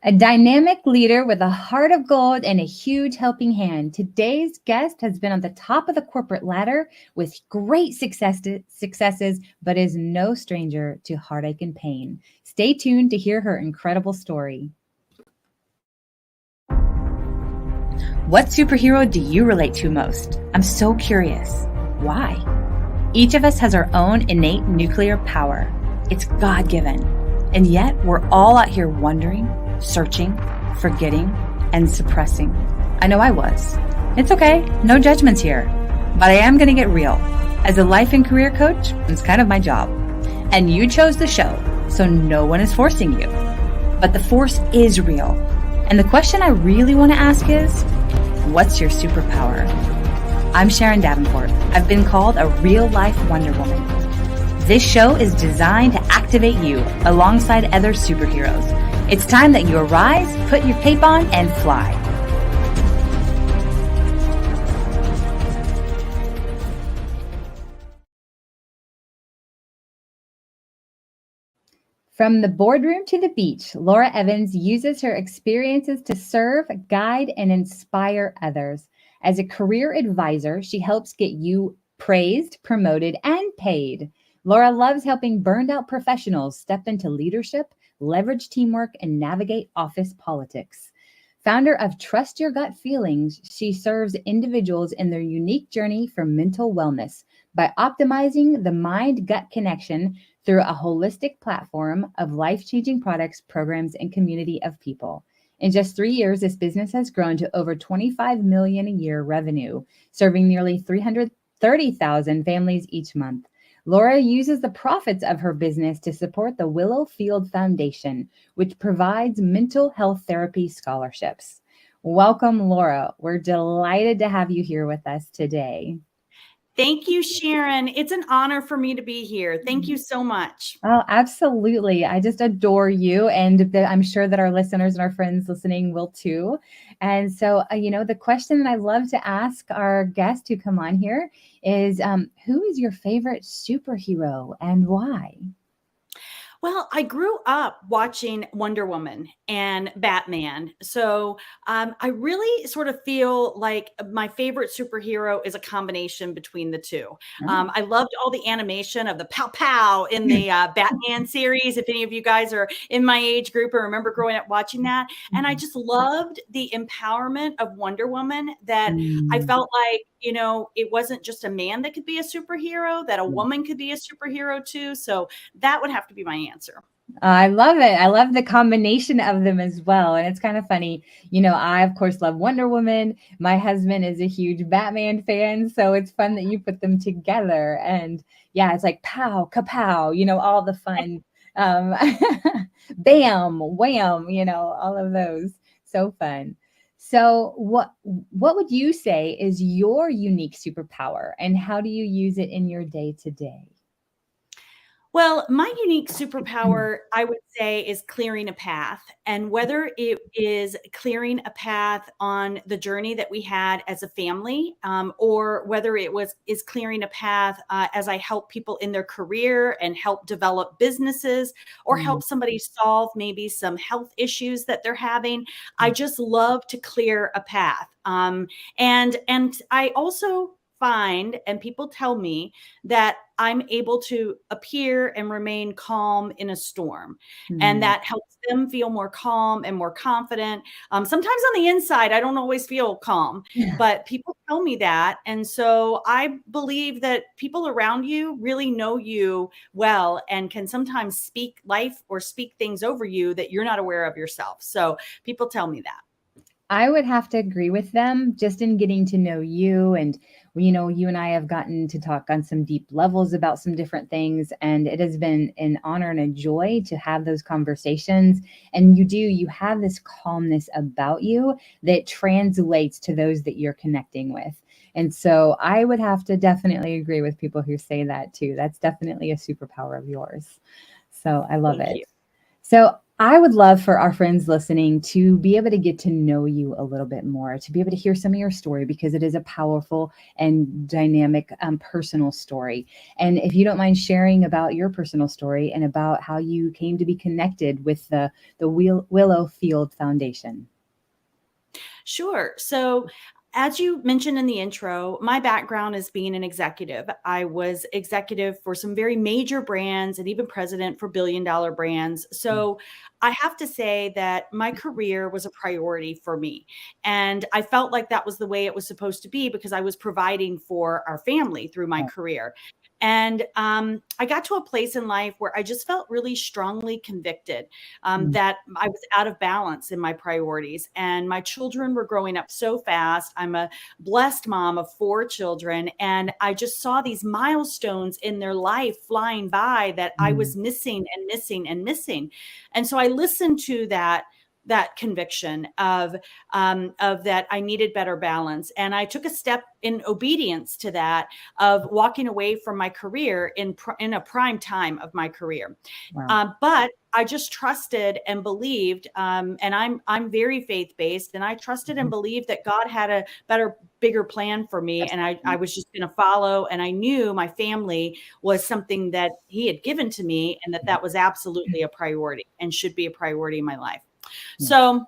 A dynamic leader with a heart of gold and a huge helping hand. Today's guest has been on the top of the corporate ladder with great successes, but is no stranger to heartache and pain. Stay tuned to hear her incredible story. What superhero do you relate to most? I'm so curious. Why? Each of us has our own innate nuclear power. It's God-given. And yet we're all out here wondering, searching, forgetting, and suppressing. I know I was. It's okay, no judgments here. But I am going to get real. As a life and career coach, it's kind of my job. And you chose the show, so no one is forcing you. But the force is real. And the question I really want to ask is, what's your superpower? I'm Sharon Davenport. I've been called a real-life Wonder Woman. This show is designed to activate you alongside other superheroes. It's time that you arise, put your cape on, and fly. From the boardroom to the beach, Laura Evans uses her experiences to serve, guide, and inspire others. As a career advisor, she helps get you praised, promoted, and paid. Laura loves helping burned out professionals step into leadership, leverage teamwork, and navigate office politics. Founder of Trust Your Gut Feelings, she serves individuals in their unique journey for mental wellness by optimizing the mind-gut connection through a holistic platform of life-changing products, programs, and community of people. In just 3 years, this business has grown to over $25 million a year revenue, serving nearly 330,000 families each month. Laura uses the profits of her business to support the Willow Field Foundation, which provides mental health therapy scholarships. Welcome, Laura. We're delighted to have you here with us today. Thank you, Sharon. It's an honor for me to be here. Thank you so much. Oh, absolutely. I just adore you. And I'm sure that our listeners and our friends listening will too. And so, the question that I love to ask our guests who come on here is, who is your favorite superhero and why? Well, I grew up watching Wonder Woman and Batman. So I really sort of feel like my favorite superhero is a combination between the two. Oh. I loved all the animation of the pow pow in the Batman series. If any of you guys are in my age group or remember growing up watching that. And I just loved the empowerment of Wonder Woman that I felt like, it wasn't just a man that could be a superhero, that a woman could be a superhero too. So that would have to be my answer. I love it. I love the combination of them as well. And it's kind of funny. I, of course, love Wonder Woman. My husband is a huge Batman fan. So it's fun that you put them together. And yeah, it's like pow, kapow, all the fun. Bam, wham, all of those. So fun. So what would you say is your unique superpower and how do you use it in your day to day? Well, my unique superpower, I would say, is clearing a path. And whether it is clearing a path on the journey that we had as a family, or whether is clearing a path as I help people in their career and help develop businesses, or help somebody solve maybe some health issues that they're having, I just love to clear a path. And I also find, and people tell me that I'm able to appear and remain calm in a storm. And that helps them feel more calm and more confident. Sometimes on the inside, I don't always feel calm, but people tell me that. And so I believe that people around you really know you well and can sometimes speak life or speak things over you that you're not aware of yourself. So people tell me that. I would have to agree with them just in getting to know you. And, you and I have gotten to talk on some deep levels about some different things. And it has been an honor and a joy to have those conversations. And you have this calmness about you that translates to those that you're connecting with. And so I would have to definitely agree with people who say that too. That's definitely a superpower of yours. So I love it. Thank you. So I would love for our friends listening to be able to get to know you a little bit more, to be able to hear some of your story, because it is a powerful and dynamic personal story. And if you don't mind sharing about your personal story and about how you came to be connected with the Willow Field Foundation. Sure. So, as you mentioned in the intro, my background is being an executive. I was executive for some very major brands and even president for billion-dollar brands. So, I have to say that my career was a priority for me. And I felt like that was the way it was supposed to be because I was providing for our family through my Right. career. And I got to a place in life where I just felt really strongly convicted Mm, that I was out of balance in my priorities. And my children were growing up so fast. I'm a blessed mom of 4 children. And I just saw these milestones in their life flying by that I mm, was missing and missing and missing. And so I listened to that conviction of that I needed better balance. And I took a step in obedience to that of walking away from my career in a prime time of my career. wow. But I just trusted and believed, and I'm very faith based, and I trusted and Mhm. believed that God had a better, bigger plan for me, and I Absolutely. was just going to follow. And I knew my family was something that He had given to me, and that that was absolutely a priority and should be a priority in my life. Yes. So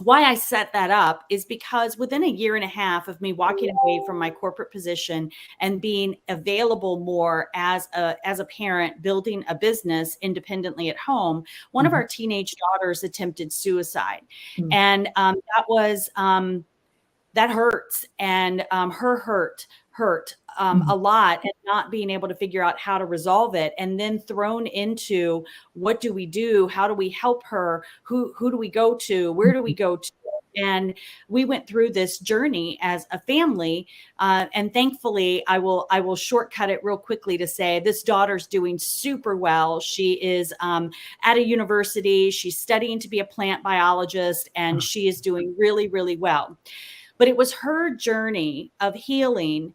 why I set that up is because within a year and a half of me walking away from my corporate position and being available more as a parent, building a business independently at home, one of Mhm. our teenage daughters attempted suicide, Mm, and that hurts, and her hurt mm, a lot, and not being able to figure out how to resolve it, and then thrown into what do we do, how do we help her, who do we go to, where do we mhm. go to. And we went through this journey as a family, and thankfully I will shortcut it real quickly to say this daughter's doing super well. She is at a university, she's studying to be a plant biologist, and Oh, she is doing really, really well. But it was her journey of healing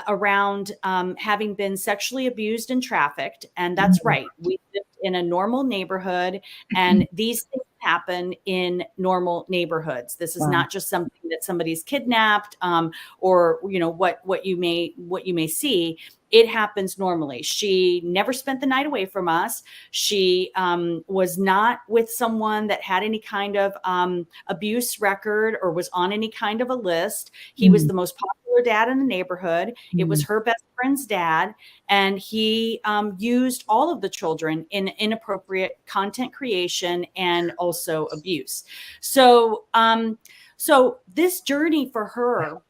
around having been sexually abused and trafficked. And that's mm, right. We lived in a normal neighborhood, and these things happen in normal neighborhoods. This is wow. not just something that somebody's kidnapped, or what you may see. It happens normally. She never spent the night away from us. She was not with someone that had any kind of abuse record or was on any kind of a list. He was Mm, the most popular dad in the neighborhood. It was mm, her best friend's dad, and he used all of the children in inappropriate content creation and also abuse. So, so this journey for her,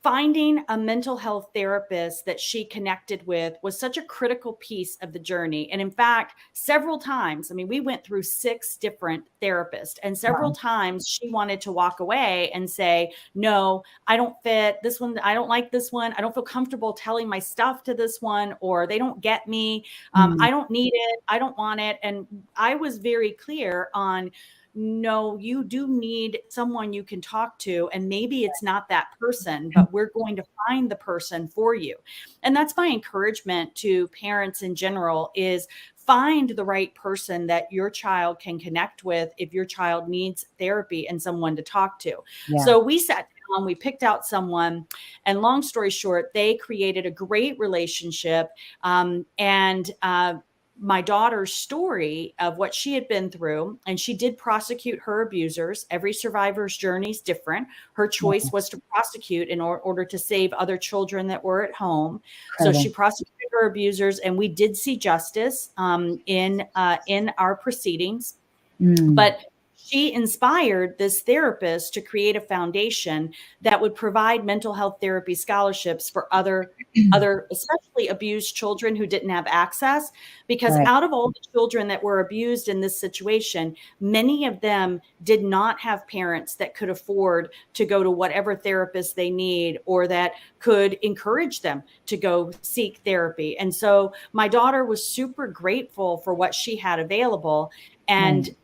finding a mental health therapist that she connected with, was such a critical piece of the journey. And in fact, several times, I mean, we went through 6 different therapists, and several wow. times she wanted to walk away and say, no, I don't fit this one. I don't like this one. I don't feel comfortable telling my stuff to this one, or they don't get me. Mm, I don't need it. I don't want it. And I was very clear on, no, you do need someone you can talk to. And maybe it's not that person, but we're going to find the person for you. And that's my encouragement to parents in general, is find the right person that your child can connect with if your child needs therapy and someone to talk to. yeah. So we sat down, we picked out someone, and long story short, they created a great relationship. And my daughter's story of what she had been through, and she did prosecute her abusers. Every survivor's journey is different. Her choice Wow. was to prosecute in order to save other children that were at home. So she Incredible. prosecuted her abusers, and we did see justice in our proceedings. Mm, But she inspired this therapist to create a foundation that would provide mental health therapy scholarships for other especially abused children who didn't have access, because right. out of all the children that were abused in this situation, many of them did not have parents that could afford to go to whatever therapist they need, or that could encourage them to go seek therapy. And so my daughter was super grateful for what she had available, Right.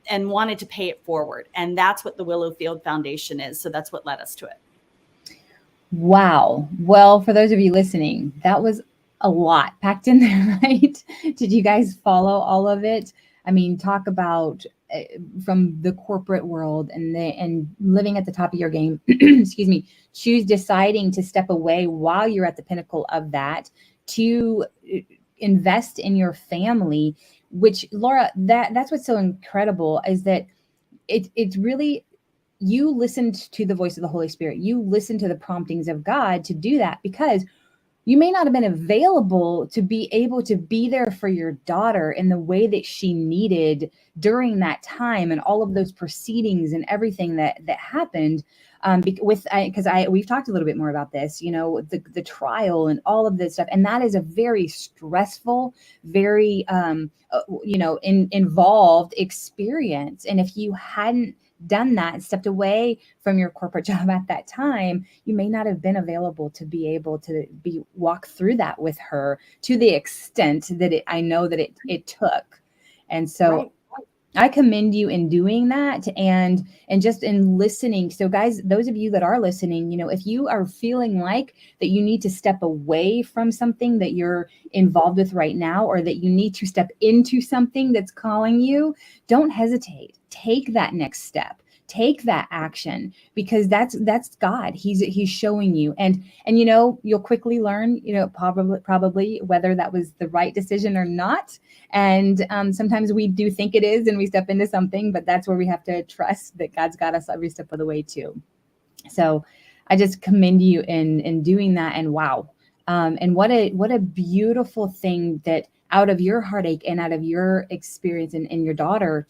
and wanted to pay it forward. And that's what the Willowfield Foundation is. So that's what led us to it. Wow. Well, for those of you listening, that was a lot packed in there, right? Did you guys follow all of it? I mean, talk about from the corporate world and living at the top of your game. Excuse me. Choose deciding to step away while you're at the pinnacle of that to invest in your family. Which, Laura, that's what's so incredible is that it's really, you listened to the voice of the Holy Spirit. You listened to the promptings of God to do that, because you may not have been available to be able to be there for your daughter in the way that she needed during that time and all of those proceedings and everything that happened. Because we've talked a little bit more about this, the trial and all of this stuff, and that is a very stressful, very involved experience. And if you hadn't done that and stepped away from your corporate job at that time, you may not have been available to be able to walk through that with her to the extent that I know that it took. And so Right. I commend you in doing that and just in listening. So guys, those of you that are listening, if you are feeling like that you need to step away from something that you're involved with right now, or that you need to step into something that's calling you, don't hesitate. Take that next step. Take that action, because that's God. He's showing you, and you'll quickly learn, probably whether that was the right decision or not. And sometimes we do think it is, and we step into something, but that's where we have to trust that God's got us every step of the way too. So I just commend you in doing that. And wow, and what a beautiful thing that out of your heartache and out of your experience and your daughter,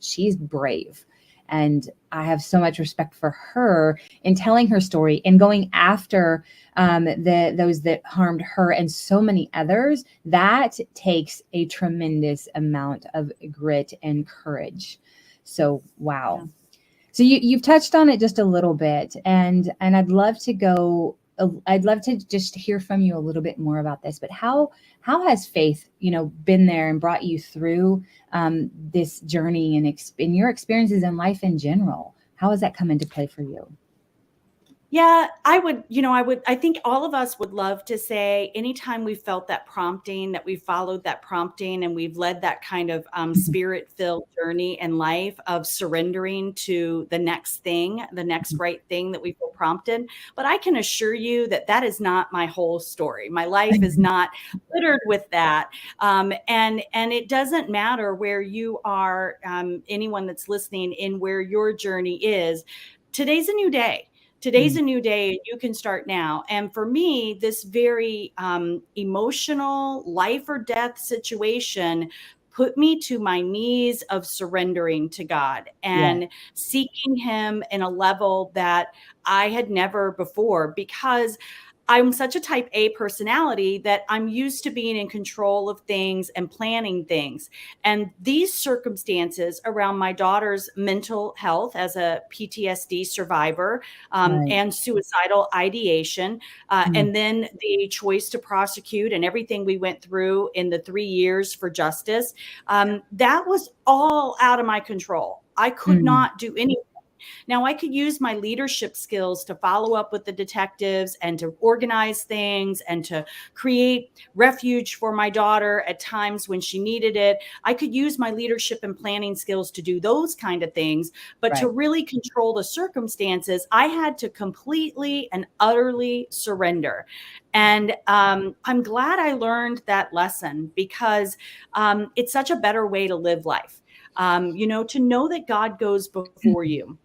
she's brave. And I have so much respect for her in telling her story and going after those that harmed her and so many others. That takes a tremendous amount of grit and courage. So, wow. Yeah. So you've touched on it just a little bit, and I'd love to just hear from you a little bit more about this. But how has faith, been there and brought you through this journey and in your experiences in life in general? How has that come into play for you? Yeah, I think all of us would love to say anytime we felt that prompting, that we followed that prompting, and we've led that kind of spirit-filled journey in life of surrendering to the next thing, the next right thing that we feel prompted. But I can assure you that that is not my whole story. My life is not littered with that. And it doesn't matter where you are, anyone that's listening, in where your journey is. Today's a new day. Today's a new day. You can start now. And for me, this very emotional life or death situation put me to my knees of surrendering to God and seeking him in a level that I had never before, because I'm such a type A personality that I'm used to being in control of things and planning things. And these circumstances around my daughter's mental health as a PTSD survivor, and suicidal ideation, and then the choice to prosecute and everything we went through in the 3 years for justice, that was all out of my control. I could not do anything. Now, I could use my leadership skills to follow up with the detectives and to organize things and to create refuge for my daughter at times when she needed it. I could use my leadership and planning skills to do those kind of things. But to really control the circumstances, I had to completely and utterly surrender. And I'm glad I learned that lesson, because it's such a better way to live life. To know that God goes before you,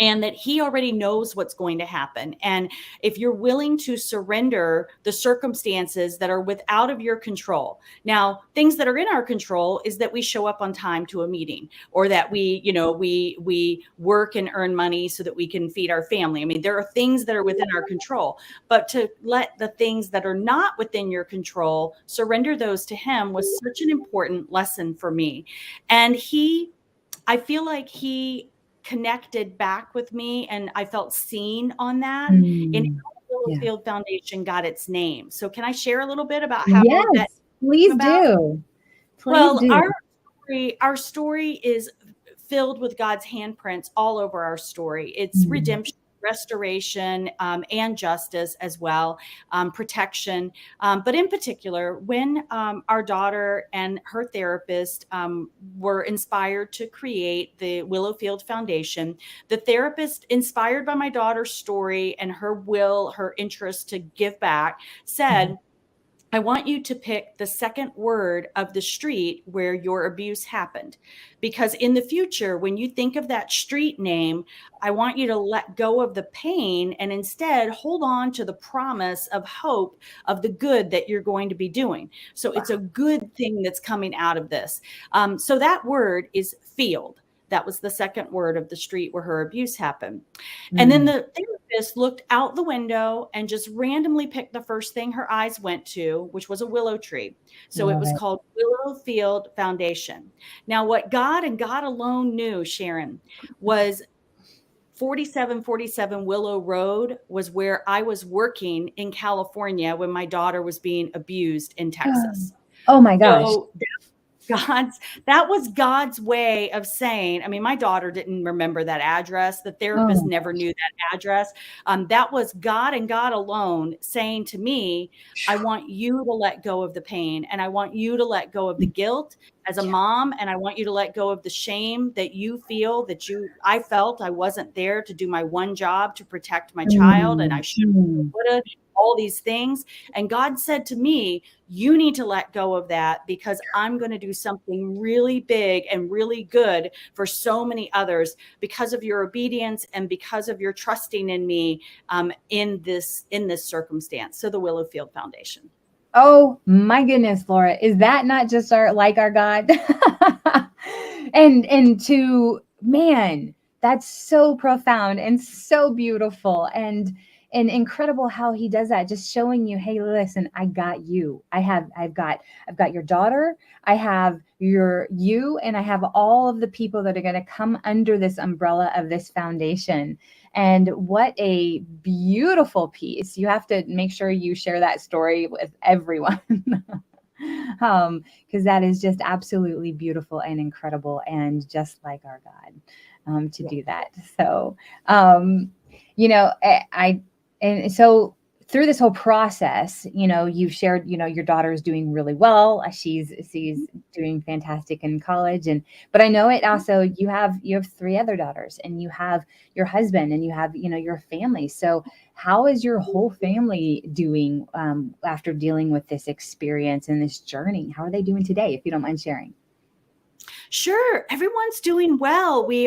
and that he already knows what's going to happen. And if you're willing to surrender the circumstances that are out of your control. Now, things that are in our control is that we show up on time to a meeting, or that we work and earn money so that we can feed our family. I mean, there are things that are within our control, but to let the things that are not within your control, surrender those to him, was such an important lesson for me. And I feel like he connected back with me, and I felt seen on that, in how the Field Foundation got its name. So can I share a little bit about how that please came about? do. Well, our story is filled with God's handprints all over our story. It's redemption. restoration, and justice as well, protection. But in particular, when our daughter and her therapist were inspired to create the Willowfield Foundation, the therapist, inspired by my daughter's story and her will, her interest to give back, said, I want you to pick the second word of the street where your abuse happened. Because in the future, when you think of that street name, I want you to let go of the pain and instead hold on to the promise of hope of the good that you're going to be doing. So it's a good thing that's coming out of this. So that word is field. That was the second word of the street where her abuse happened. And then the therapist looked out the window and just randomly picked the first thing her eyes went to, which was a willow tree. So it was called Willowfield Foundation. Now, what God and God alone knew, Sharon, was 4747 Willow Road was where I was working in California when my daughter was being abused in Texas. Oh my gosh. So that was God's way of saying, I mean, my daughter didn't remember that address. The therapist never knew that address. That was God and God alone saying to me, I want you to let go of the pain, and I want you to let go of the guilt as a mom, and I want you to let go of the shame that you feel I felt I wasn't there to do my one job to protect my child, and I should have, all these things. And God said to me, you need to let go of that, because I'm going to do something really big and really good for so many others because of your obedience and because of your trusting in me in this circumstance. So the Willowfield Foundation. Oh my goodness, Laura, is that not just our God? and to, man, that's so profound and so beautiful and incredible how he does that, just showing you, hey, listen, I got you. I've got your daughter, I have you, and I have all of the people that are going to come under this umbrella of this foundation. And what a beautiful piece. You have to make sure you share that story with everyone. Because that is just absolutely beautiful and incredible, and just like our God to do that. So, and so through this whole process, you've shared, your daughter is doing really well. She's doing fantastic in college. But I know it also, you have 3 other daughters, and you have your husband, and you have, your family. So how is your whole family doing after dealing with this experience and this journey? How are they doing today, if you don't mind sharing? Sure. Everyone's doing well. We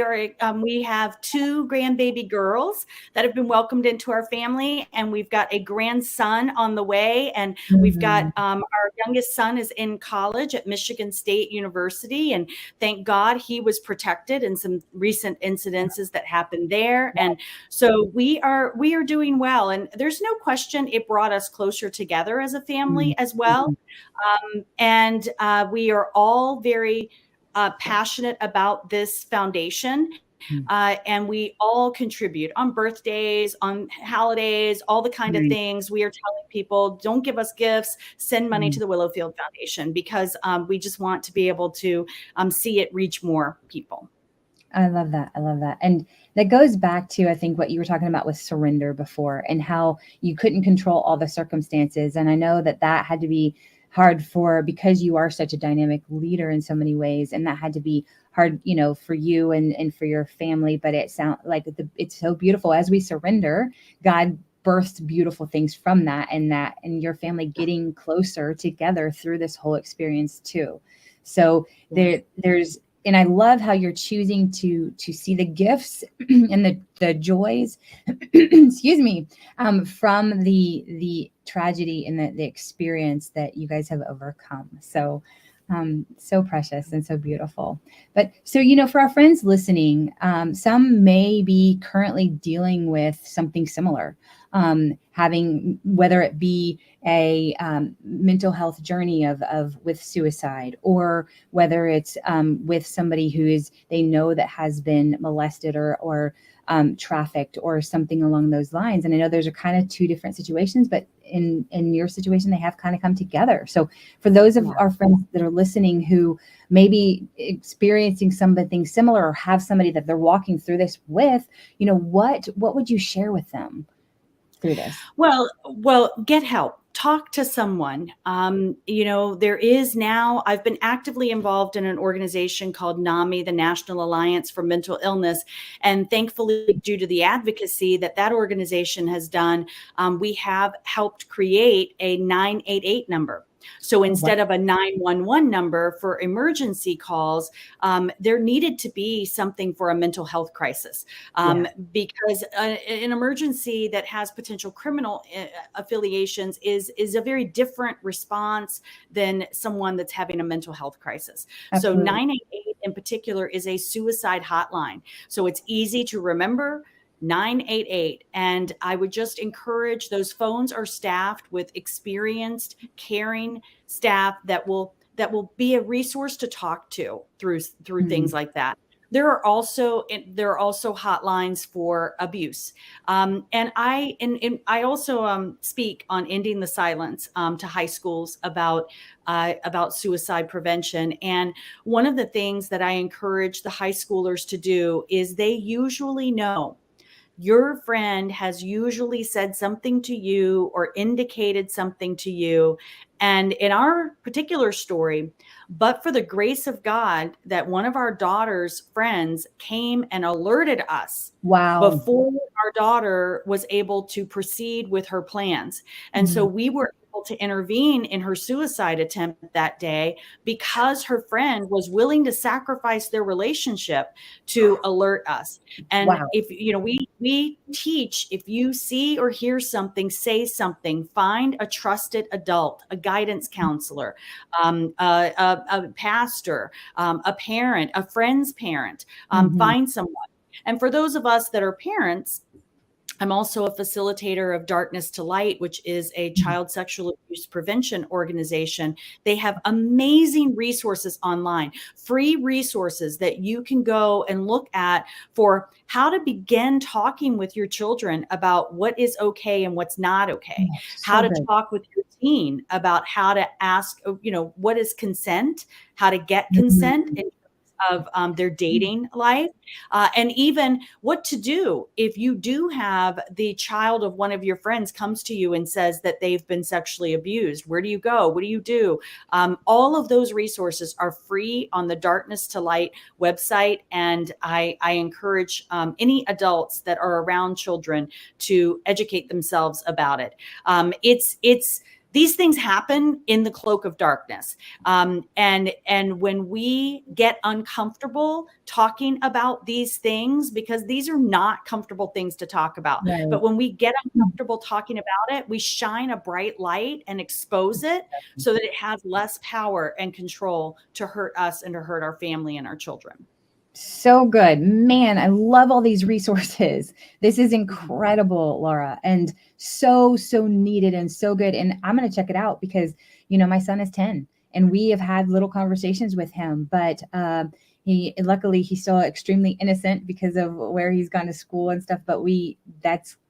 have 2 grandbaby girls that have been welcomed into our family, and we've got a grandson on the way. And we've got our youngest son is in college at Michigan State University, and thank God he was protected in some recent incidences that happened there. And so we are doing well. And there's no question it brought us closer together as a family as well. And we are all very passionate about this foundation. And we all contribute on birthdays, on holidays, all the kind of things. We are telling people, don't give us gifts, send money to the Willowfield Foundation, because we just want to be able to see it reach more people. I love that. And that goes back to, I think, what you were talking about with surrender before, and how you couldn't control all the circumstances. And I know that had to be hard because you are such a dynamic leader in so many ways. And that had to be hard, for you and for your family. But it sounds like it's so beautiful. As we surrender, God births beautiful things from that, and your family getting closer together through this whole experience too. So there's, and I love how you're choosing to see the gifts and the joys, excuse me, from the tragedy and the experience that you guys have overcome. So, so precious and so beautiful. But so, for our friends listening, some may be currently dealing with something similar. having, whether it be a mental health journey of with suicide, or whether it's with somebody who is, they know that has been molested or trafficked or something along those lines. And I know those are kind of two different situations, but in your situation, they have kind of come together. So for those of our friends that are listening who may be experiencing something similar, or have somebody that they're walking through this with, what would you share with them through this? Well, get help. Talk to someone. There is now, I've been actively involved in an organization called NAMI, the National Alliance for Mental Illness. And thankfully, due to the advocacy that organization has done, we have helped create a 988 number. So instead of a 911 number for emergency calls, there needed to be something for a mental health crisis, because an emergency that has potential criminal affiliations is a very different response than someone that's having a mental health crisis. Absolutely. So 988 in particular is a suicide hotline. So it's easy to remember. 988. And I would just encourage, those phones are staffed with experienced, caring staff that will be a resource to talk to through things like that. There are also hotlines for abuse, and I also speak on ending the silence to high schools about suicide prevention. And one of the things that I encourage the high schoolers to do is, they usually know, your friend has usually said something to you or indicated something to you. And in our particular story, but for the grace of God, that one of our daughter's friends came and alerted us before our daughter was able to proceed with her plans. And so we were able to intervene in her suicide attempt that day, because her friend was willing to sacrifice their relationship to alert us. And if we teach, if you see or hear something, say something, find a trusted adult, a guidance counselor, a pastor, a parent, a friend's parent, find someone. And for those of us that are parents, I'm also a facilitator of Darkness to Light, which is a child sexual abuse prevention organization. They have amazing resources online, free resources that you can go and look at for how to begin talking with your children about what is okay and what's not okay, how to talk with your teen about how to ask, what is consent, how to get consent in of their dating life, and even what to do if you do have the child of one of your friends comes to you and says that they've been sexually abused. Where do you go? What do you do? All of those resources are free on the Darkness to Light website, and I encourage any adults that are around children to educate themselves about it. These things happen in the cloak of darkness. And when we get uncomfortable talking about these things, because these are not comfortable things to talk about, but when we get uncomfortable talking about it, we shine a bright light and expose it so that it has less power and control to hurt us and to hurt our family and our children. So good, man. I love all these resources. This is incredible, Laura, and so needed and so good. And I'm going to check it out because, my son is 10 and we have had little conversations with him, but luckily he's still extremely innocent because of where he's gone to school and stuff. But we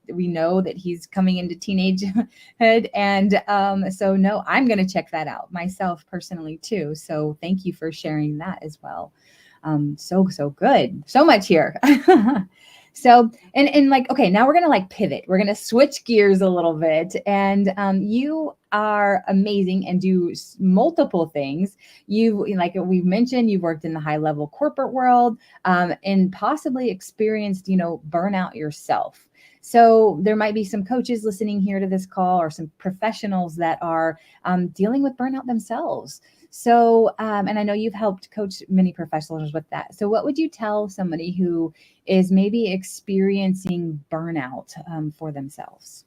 know that he's coming into teenagehood. And so no, I'm going to check that out myself personally too. So thank you for sharing that as well. So good. So much here. So, and like, okay, now we're going to pivot. We're going to switch gears a little bit. And you are amazing and do multiple things. Like we've mentioned, you've worked in the high level corporate world, and possibly experienced, burnout yourself. So there might be some coaches listening here to this call, or some professionals that are dealing with burnout themselves. So, and I know you've helped coach many professionals with that. So what would you tell somebody who is maybe experiencing burnout for themselves?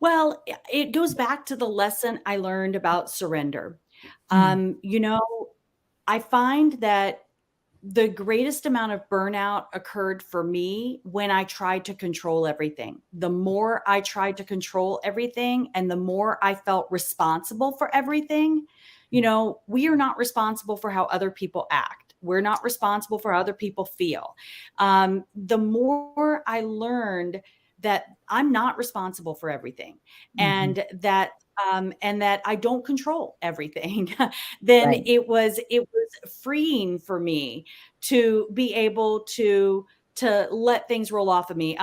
Well, it goes back to the lesson I learned about surrender. I find that the greatest amount of burnout occurred for me when I tried to control everything. The more I tried to control everything and the more I felt responsible for everything, we are not responsible for how other people act. We're not responsible for how other people feel. The more I learned that I'm not responsible for everything, Mhm. and that I don't control everything, then Right. it was freeing for me to be able to let things roll off of me.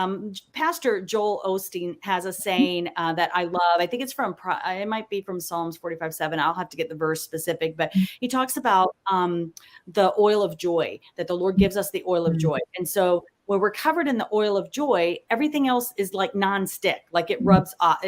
Pastor Joel Osteen has a saying that I love. I think it's it might be from Psalms 45:7. I'll have to get the verse specific, but he talks about the oil of joy, that the Lord gives us the oil of Mhm. joy. And so when we're covered in the oil of joy, everything else is like nonstick, like it Mhm. rubs off,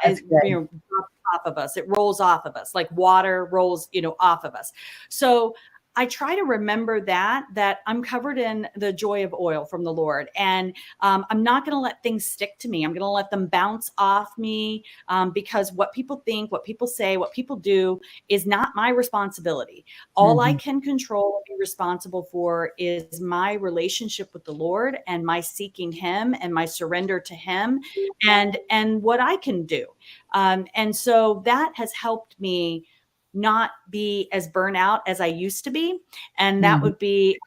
That's good. drops off of us. It rolls off of us like water rolls, off of us. So I try to remember that I'm covered in the joy of oil from the Lord, and I'm not going to let things stick to me. I'm going to let them bounce off me, because what people think, what people say, what people do is not my responsibility. All I Mhm. can control and be responsible for is my relationship with the Lord and my seeking Him and my surrender to Him, and what I can do. And so that has helped me not be as burnout as I used to be. And that Mhm. would be,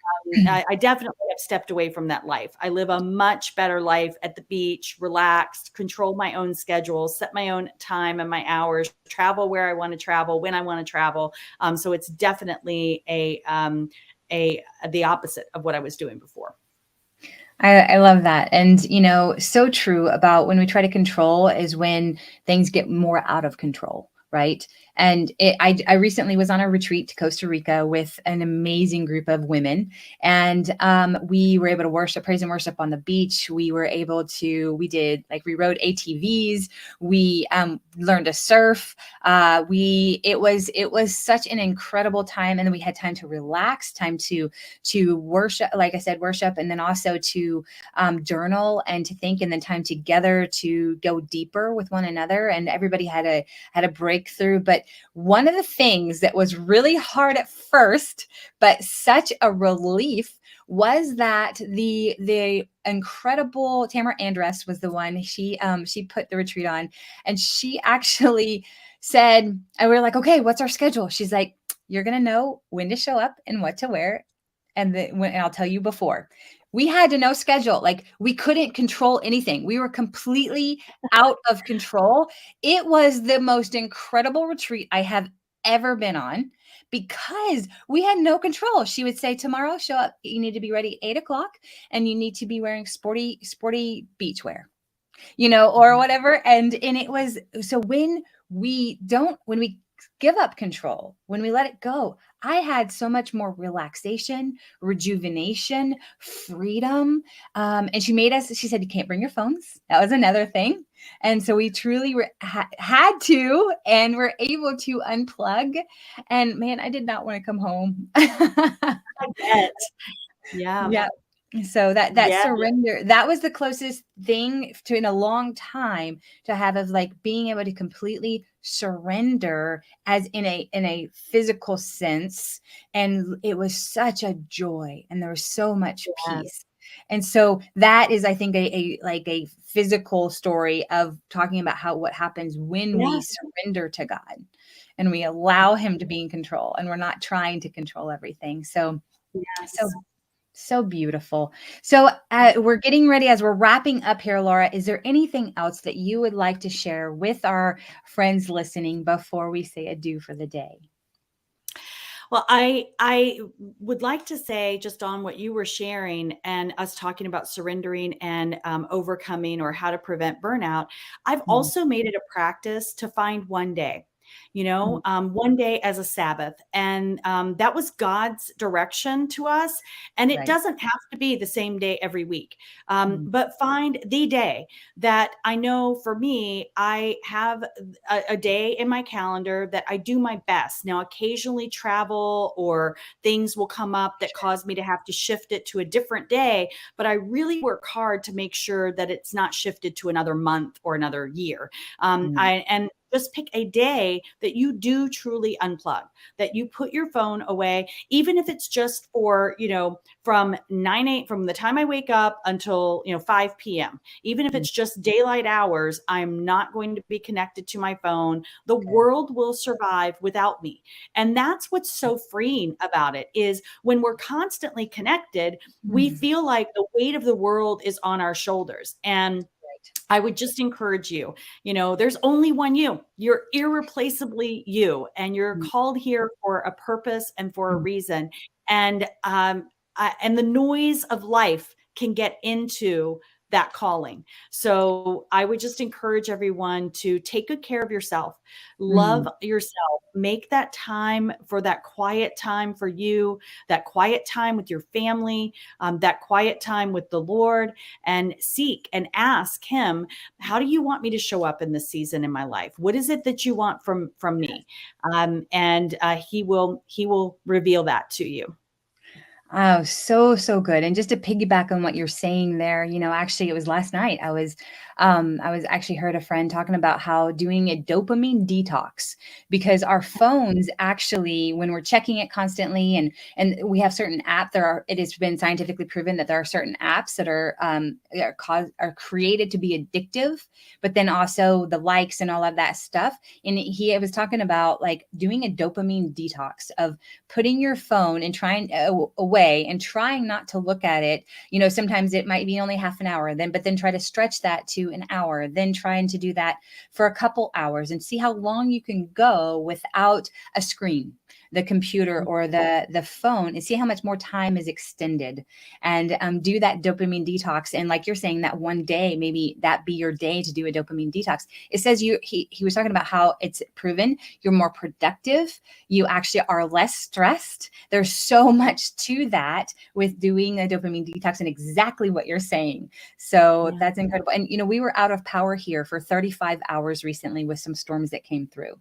I definitely have stepped away from that life. I live a much better life at the beach, relaxed, control my own schedule, set my own time and my hours, travel where I want to travel, when I want to travel. So it's definitely the opposite of what I was doing before. I love that. And, so true about when we try to control is when things get more out of control. Right. And I recently was on a retreat to Costa Rica with an amazing group of women. And we were able to worship, praise and worship on the beach. We were able to, we rode ATVs. We learned to surf. It was such an incredible time. And then we had time to relax, time to worship, like I said, worship, and then also to journal and to think, and then time together to go deeper with one another. And everybody had a breakthrough. But one of the things that was really hard at first, but such a relief, was that the incredible Tamara Andress was the one. She put the retreat on, and she actually said, and we were like, okay, what's our schedule? She's like, you're gonna know when to show up and what to wear, and I'll tell you before. We had to know schedule. Like, we couldn't control anything. We were completely out of control. It was the most incredible retreat I have ever been on because we had no control. She would say, tomorrow, show up. You need to be ready at 8 o'clock, and you need to be wearing sporty beach wear, or Mhm. whatever. And it was, so when we give up control, when we let it go, I had so much more relaxation, rejuvenation, freedom. And she said, you can't bring your phones. That was another thing. And so we truly had to, and were able to unplug. And man, I did not want to come home. I bet. Yeah. Yeah. So that Yeah. surrender, that was the closest thing to in a long time to have, of like being able to completely surrender, as in a physical sense. And it was such a joy, and there was so much Yeah. peace. And so that is, I think, a physical story of talking about what happens when we Yeah. surrender to God and we allow Him to be in control, and we're not trying to control everything. So Yes. so beautiful. So we're getting ready, as we're wrapping up here, Laura. Is there anything else that you would like to share with our friends listening before we say adieu for the day? Well, I would like to say, just on what you were sharing and us talking about surrendering and overcoming, or how to prevent burnout. I've Mm, also made it a practice to find one day, mm, one day as a Sabbath, and that was God's direction to us. And it right. doesn't have to be the same day every week, Mm, but find the day that I know. For me, I have a day in my calendar that I do my best. Now, occasionally travel or things will come up that sure. cause me to have to shift it to a different day, but I really work hard to make sure that it's not shifted to another month or another year. Mm, And just pick a day that you do truly unplug, that you put your phone away, even if it's just for, from from the time I wake up until, 5 p.m. Even if it's just daylight hours, I'm not going to be connected to my phone. The world will survive without me. And that's what's so freeing about it, is when we're constantly connected, we feel like the weight of the world is on our shoulders. And I would just encourage you, there's only one you. You're irreplaceably you, and you're called here for a purpose and for a reason. And the noise of life can get into that calling. So I would just encourage everyone to take good care of yourself, love yourself, make that time for that quiet time for you, that quiet time with your family, that quiet time with the Lord, and seek and ask him, how do you want me to show up in this season in my life? What is it that you want from me? And he will reveal that to you. Oh, so good. And just to piggyback on what you're saying there, actually it was last night. I was actually heard a friend talking about how doing a dopamine detox, because our phones actually, when we're checking it constantly, and we have certain apps, it has been scientifically proven that there are certain apps that are created to be addictive, but then also the likes and all of that stuff. And he was talking about like doing a dopamine detox of putting your phone and trying away and trying not to look at it. Sometimes it might be only half an hour, but then try to stretch that to an hour, then trying to do that for a couple hours and see how long you can go without a screen, the computer or the phone, and see how much more time is extended, and do that dopamine detox. And like you're saying, that one day, maybe that be your day to do a dopamine detox. It says he was talking about how it's proven you're more productive. You actually are less stressed. There's so much to that with doing a dopamine detox, and exactly what you're saying. So that's incredible. And, we were out of power here for 35 hours recently with some storms that came through.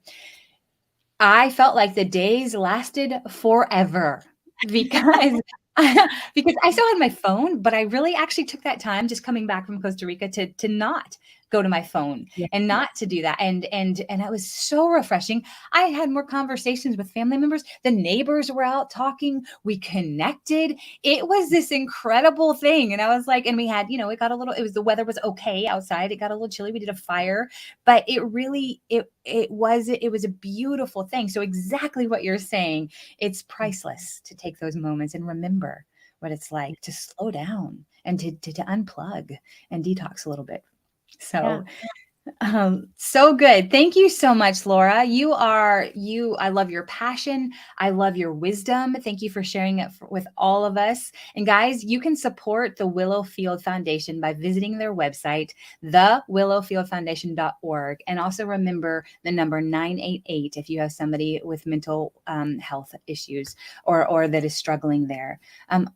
I felt like the days lasted forever because I still had my phone, but I really actually took that time just coming back from Costa Rica to not go to my phone and not to do that. And it was so refreshing. I had more conversations with family members. The neighbors were out talking. We connected. It was this incredible thing. And I was like, and we had, the weather was okay outside. It got a little chilly. We did a fire, but it was a beautiful thing. So exactly what you're saying, it's priceless to take those moments and remember what it's like to slow down and to unplug and detox a little bit. So, so good. Thank you so much, Laura. I love your passion. I love your wisdom. Thank you for sharing it with all of us. And guys, you can support the Willowfield Foundation by visiting their website, thewillowfieldfoundation.org. And also remember the number 988 if you have somebody with mental health issues or that is struggling there.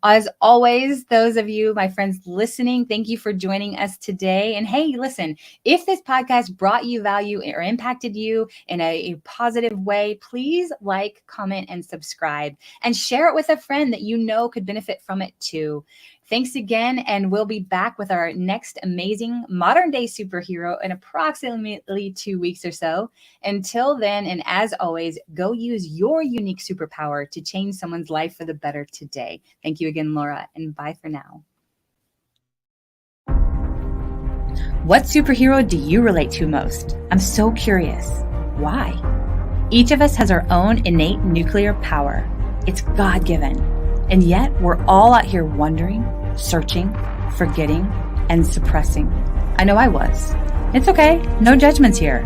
As always, those of you, my friends listening, thank you for joining us today. And hey, listen, if this podcast brought you value or impacted you in a positive way, please like, comment, and subscribe, and share it with a friend that could benefit from it too. Thanks again, and we'll be back with our next amazing modern day superhero in approximately 2 weeks or so. Until then, and as always, go use your unique superpower to change someone's life for the better today. Thank you again, Laura, and bye for now. What superhero do you relate to most? I'm so curious. Why? Each of us has our own innate nuclear power. It's God-given. And yet we're all out here wondering, searching, forgetting, and suppressing. I know I was. It's okay. No judgments here.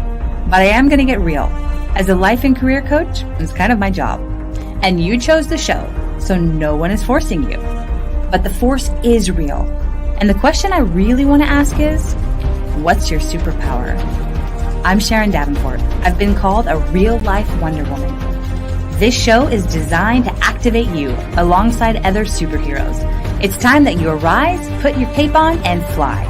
But I am going to get real. As a life and career coach, it's kind of my job. And you chose the show, so no one is forcing you. But the force is real. And the question I really want to ask is, what's your superpower? I'm Sharon Davenport. I've been called a real-life Wonder Woman. This show is designed to activate you alongside other superheroes. It's time that you arise, put your cape on, and fly.